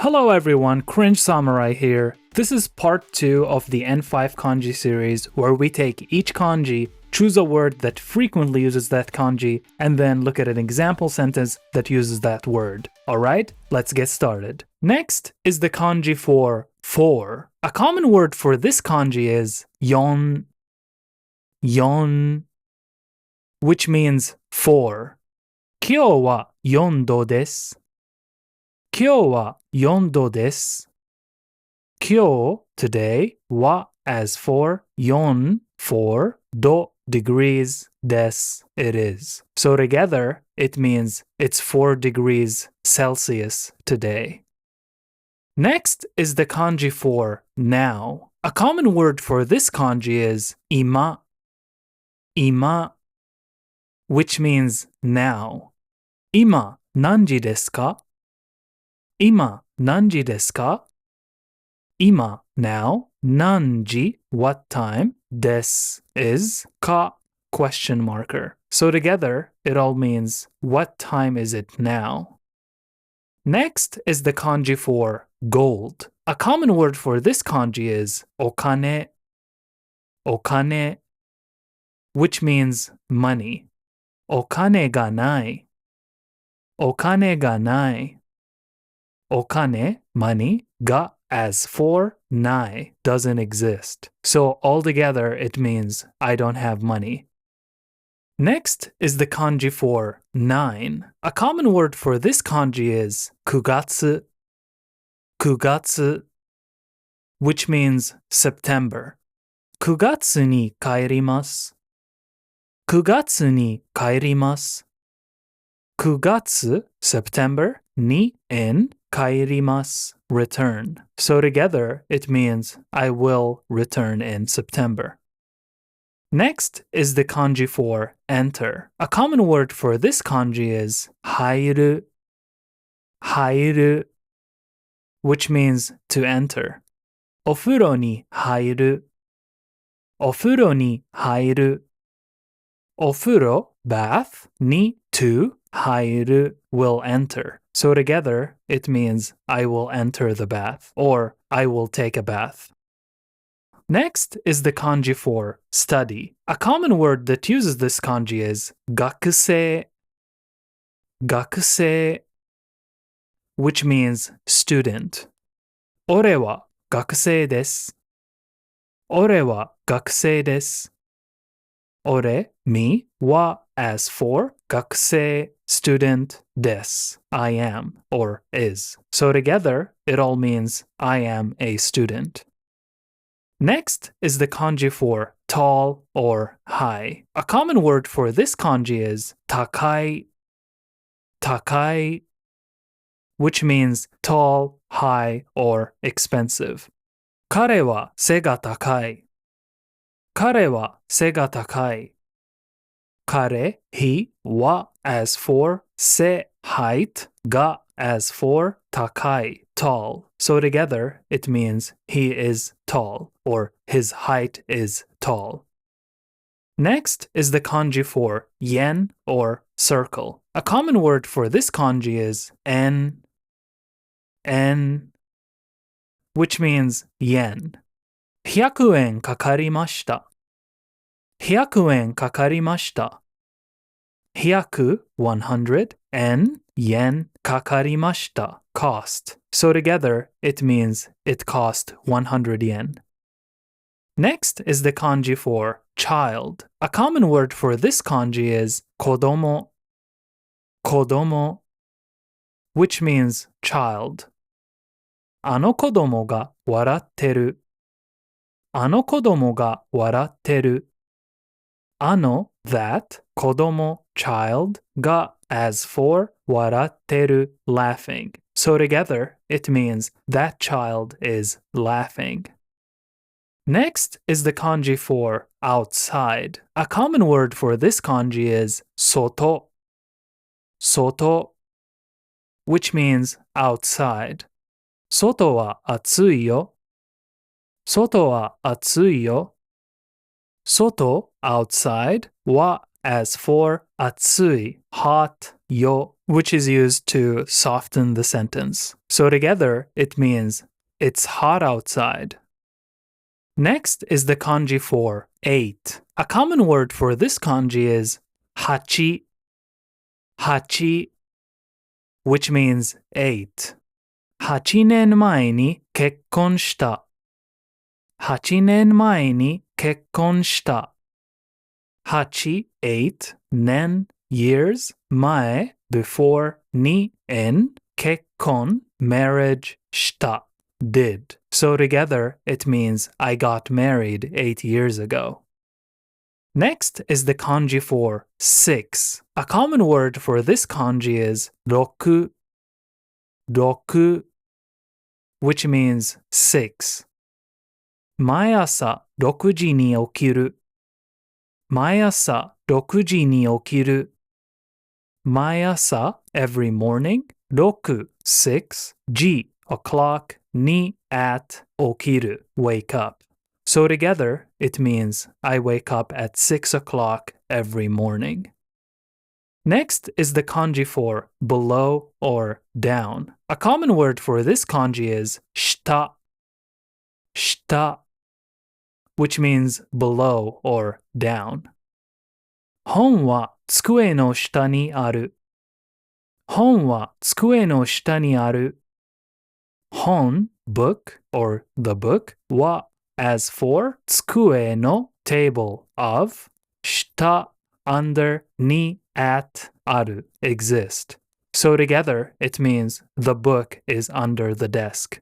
Hello everyone, Cringe Samurai here. This is part 2 of the N5 kanji series where we take each kanji, choose a word that frequently uses that kanji, and then look at an example sentence that uses that word. Alright, let's get started. Next is the kanji for four. A common word for this kanji is yon, which means four. Kyou wa yondo desu. Kyou wa yondo desu. Kyou, today, wa as for, yon, 4, do, degrees, des, it is. So together, it means it's 4 degrees Celsius today. Next is the kanji for now. A common word for this kanji is ima, which means now. Ima, nanji desu ka? Ima, nanji desu ka? Ima, now. Nanji, what time? Des is ka, question marker. So together, it all means what time is it now? Next is the kanji for gold. A common word for this kanji is okane, which means money. Okane ga nai. Okane, money, ga as for, nai, doesn't exist. So altogether it means I don't have money. Next is the kanji for 9. A common word for this kanji is kugatsu, which means September. Kugatsu ni kaerimasu. Kugatsu, September, ni, in, kaerimasu, return. So together, it means I will return in September. Next is the kanji for enter. A common word for this kanji is hairu, which means to enter. Ofuro ni hairu. Ofuro, bath, ni, to, hairu, will enter. So together, it means I will enter the bath, or I will take a bath. Next is the kanji for study. A common word that uses this kanji is gakusei, which means student. Ore wa gakusei desu. Ore, me, wa as for, gakusei, student, desu, I am, or is. So together, it all means I am a student. Next is the kanji for tall or high. A common word for this kanji is takai, which means tall, high, or expensive. Kare wa se ga takai. Kare, he, wa as for, se, height, ga as for, takai, tall. So together, it means he is tall, or his height is tall. Next is the kanji for yen or circle. A common word for this kanji is en, which means yen. 100 yen kakarimashita. 100, en, yen, kakarimashita, cost. So together, it means it cost 100 yen. Next is the kanji for child. A common word for this kanji is kodomo, which means child. あの子供が笑ってる。Ano, that, kodomo, child, ga as for, waratteru, laughing. So together, it means that child is laughing. Next is the kanji for outside. A common word for this kanji is soto, which means outside. Soto wa atsui yo. Soto, outside, wa as for, atsui, hot, yo, which is used to soften the sentence. So together, it means it's hot outside. Next is the kanji for 8. A common word for this kanji is hachi, hachi, which means 8. 8年前に結婚した。8年前に結婚した。8, 8, nen, years, mae, before, ni, en, kekkon, marriage, shita, did. So together, it means I got married 8 years ago. Next is the kanji for 6. A common word for this kanji is roku, roku, which means 6. 毎朝6時に起きる。毎朝6時に起きる。毎朝 every morning, 6, 6, 時 o'clock, に at 起きる wake up. So together, it means I wake up at 6 o'clock every morning. Next is the kanji for below or down. A common word for this kanji is shita, shita, which means below or down. 本は机の下にある。本は机の下にある。本 book or the book は as for 机の table of 下 under に at ある exist. So together it means the book is under the desk.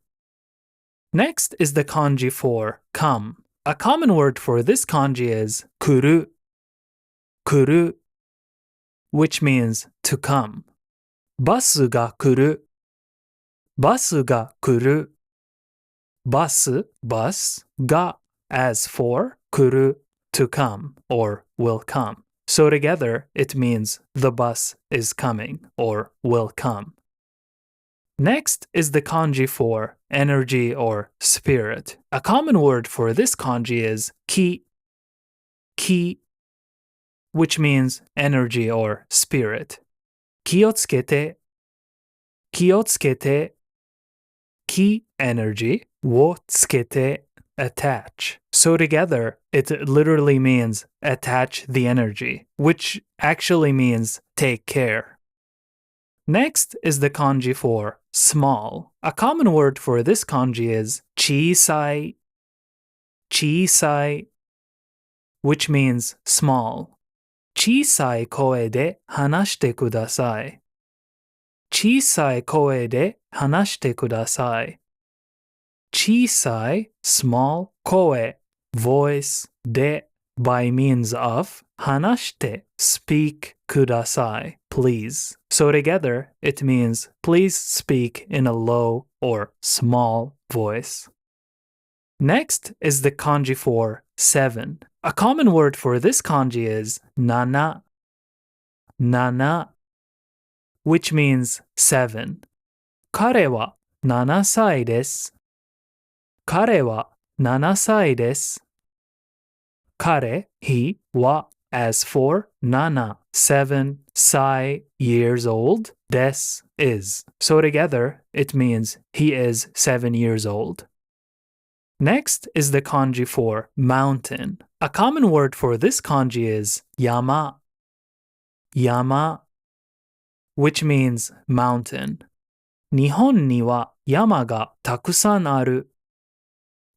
Next is the kanji for come. A common word for this kanji is kuru, kuru, which means to come. バスが来る。バスが来る。バス bus が as for 来る to come or will come. So together it means the bus is coming or will come. Next is the kanji for energy or spirit. A common word for this kanji is ki, ki, which means energy or spirit. 気をつけて、気をつけて、ki energy をつけて attach. So together, it literally means attach the energy, which actually means take care. Next is the kanji for small. A common word for this kanji is 小さい, 小さい, which means small. 小さい声で話してください。小さい声で話してください。小さい small 声 voice で by means of 話して speak ください please. So together it means please speak in a low or small voice. Next is the kanji for 7. A common word for this kanji is nana, nana, which means 7. 彼は7歳です。彼は7歳です。彼 he は as for 7, 7, sai years old, des is. So together it means he is 7 years old. Next is the kanji for mountain. A common word for this kanji is yama, yama, which means mountain. 日本には山がたくさんある。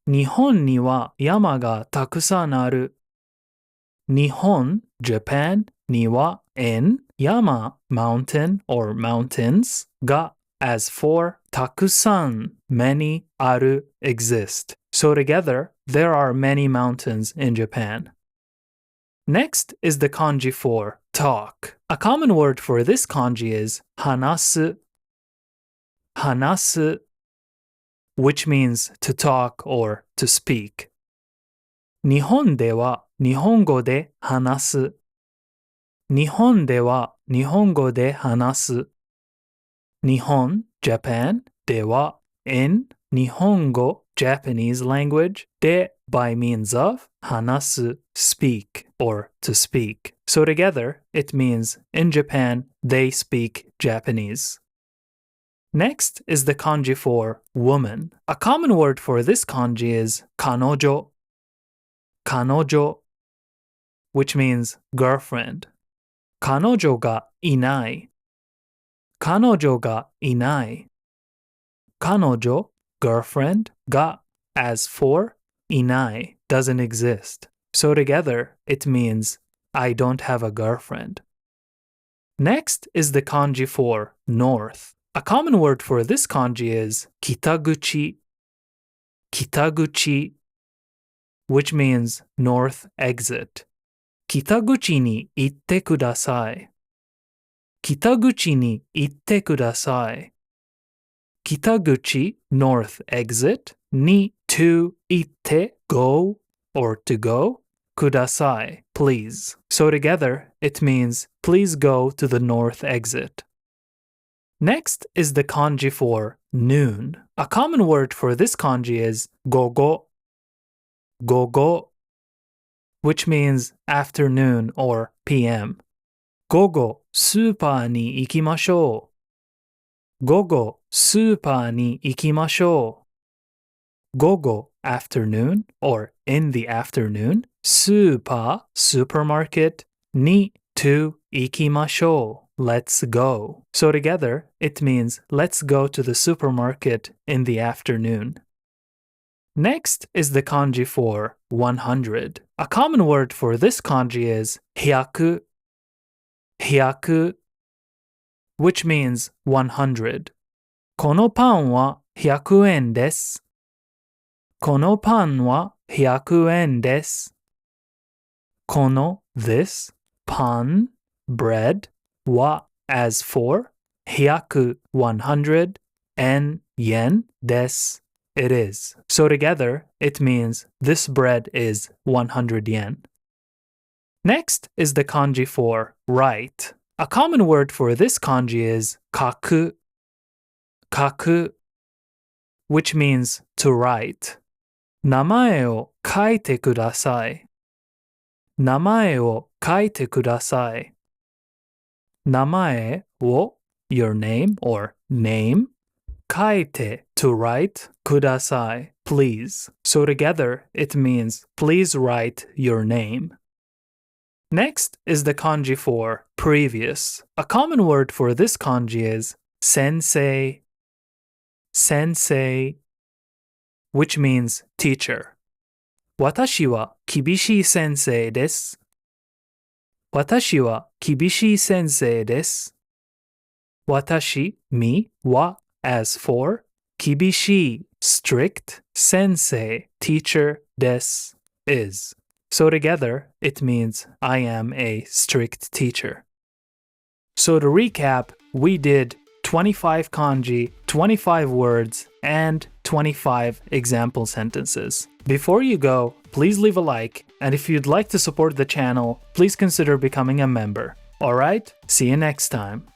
日本には山がたくさんある。日本 Japan には in 山 mountain or mountains が as for たくさん many ある exist. So together, there are many mountains in Japan. Next is the kanji for talk. A common word for this kanji is 話す、話す, which means to talk or to speak. 日本では日本語で話す。日本では日本語で話す。日本 Japan では in Nihongo, Japanese language, de by means of, hanasu, speak, or to speak. So together, it means in Japan, they speak Japanese. Next is the kanji for woman. A common word for this kanji is kanojo, kanojo, which means girlfriend. Kanojo ga inai, kanojo ga inai. Kanojo, girlfriend, ga as for, inai, doesn't exist. So together, it means I don't have a girlfriend. Next is the kanji for north. A common word for this kanji is kitaguchi, kitaguchi, which means north exit. Kitaguchi ni itte kudasai. Kitaguchi ni itte kudasai. Kitaguchi, north exit, ni to itte, go, or to go, kudasai, please. So together, it means please go to the north exit. Next is the kanji for noon. A common word for this kanji is gogo, gogo, which means afternoon or PM. Gogo, super ni ikimashou. Gogo, super ni ikimashou. Gogo, afternoon or in the afternoon. Super, supermarket. Ni, to ikimashou, let's go. So together, it means let's go to the supermarket in the afternoon. Next is the kanji for 100. A common word for this kanji is hyaku, hyaku, which means 100. Kono pan wa 100 yen desu. Kono pan wa 100 yen desu. Kono, this, pan, bread, wa, as for, hyaku, 100, en, yen, desu, it is. So together, it means this bread is 100 yen. Next is the kanji for write. A common word for this kanji is kaku, kaku, which means to write. Namae o kaite kudasai. Namae o kaite kudasai. Namae wo, your name or name. Kaite, to write. Kudasai, please. So together, it means please write your name. Next is the kanji for previous. A common word for this kanji is sensei, sensei, which means teacher. Watashi wa kibishii sensei desu. Watashi wa kibishii sensei desu. Watashi, me, wa, as for, kibishii, strict, sensei, teacher, desu, is. So together, it means I am a strict teacher. So to recap, we did 25 kanji, 25 words, and 25 example sentences. Before you go, please leave a like, and if you'd like to support the channel, please consider becoming a member. Alright, see you next time.